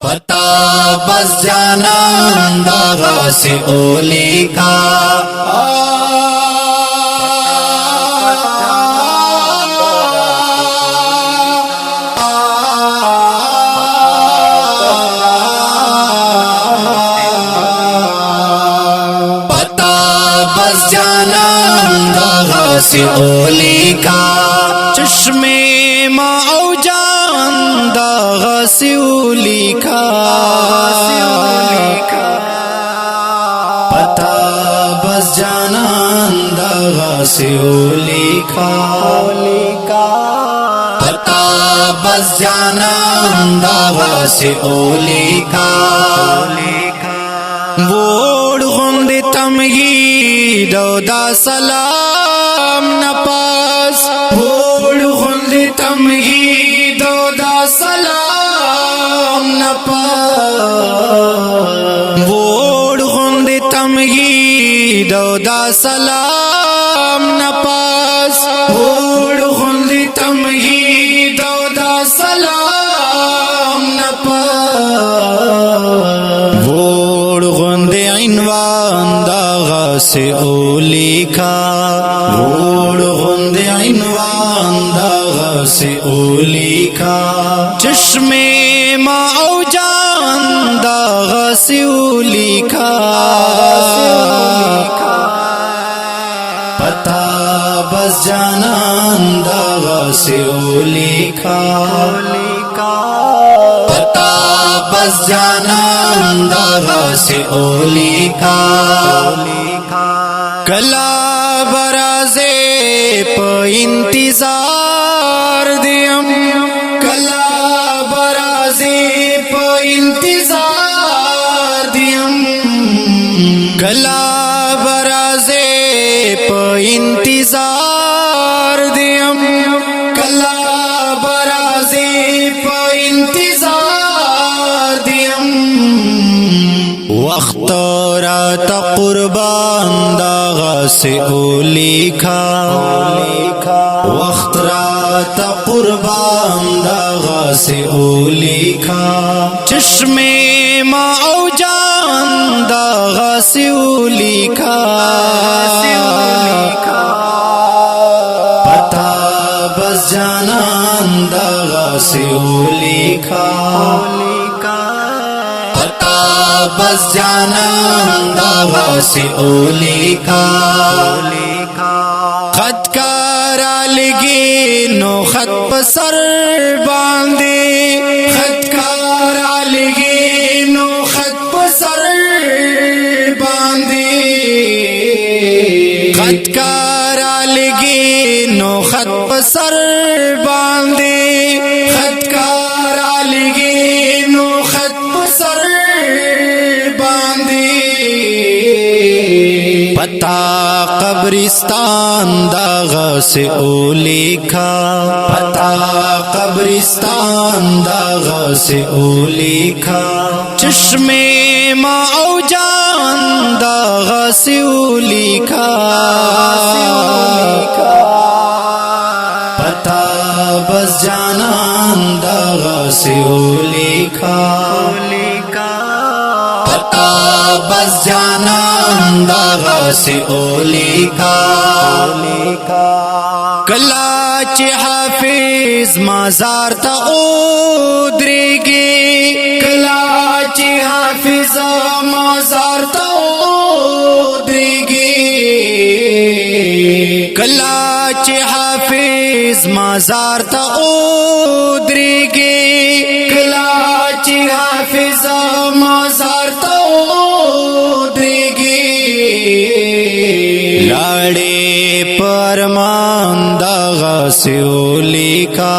पता बस जाना अंदाज़ से ओली का पता बस जाना अंदाज़ से ओली का चश्मे मौजा अंदाज़ से ओली का पता बस जाना अंदाज़ से ओली का पता बस जाना अंदाज़ से ओली का वोड़ गुंदे तमगी दौदा सलाम नपास वोड़ गुंदे तमगी दौदा सलाम नपास वोड़ गुंदे तमगी दौदा सलाम नपास वोड़ गुंदे तमगी दौदा सलाम नपास वोड़ गुंदे इनवान दागा से ओली का वोड़ गुंदे इनवान दागा से ओली का चश्मे मौजा दागा से ओली का पता बस जाना दागा से ओली का पता बस जाना दागा से ओली का कला बराजे प इंतजार दियम कला बराजे प इंतजार दियम कला बराजे प इंतजार दियम कला बराजे प इंतजार दियम वक्त रात कुर्बान दागा से ओली का वक्त रात कुर्बान दागा से ओली का चश्मे मौजा दागा से ओली का पता बस जाना दागा से ओली का पता बस जाना दागा से ओली का खत करा लगी नो खत पसर बांधे खत करा लगी नो खत पसर बांधे खत करा लगी नो खत पसर बांधे खत करा लगी नो खत पसर बांधे पता कब्रिस्तान दागा से ओली का पता कब्रिस्तान दागा से ओली का चश्मे मौजा दागा से ओली का पता बस जाना दागा से ओली का पता बस जाना दागा से ओली का कलाच हाफिज मजार ता उदरेगी कलाच हाफिज मजार ता उदरेगी कलाच हाफिज मजार ता उदरेगी कलाच हाफिज मजार ता लाड़े परमान दागा से ओली का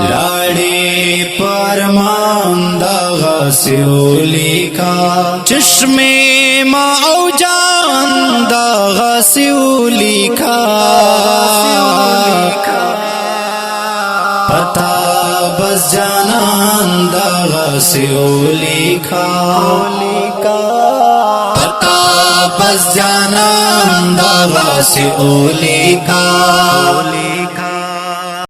लाड़े परमान दागा से ओली का चश्मे मौजा दागा से ओली का पता बस जाना दागा से ओली का पता बस जाना दागा से ओली का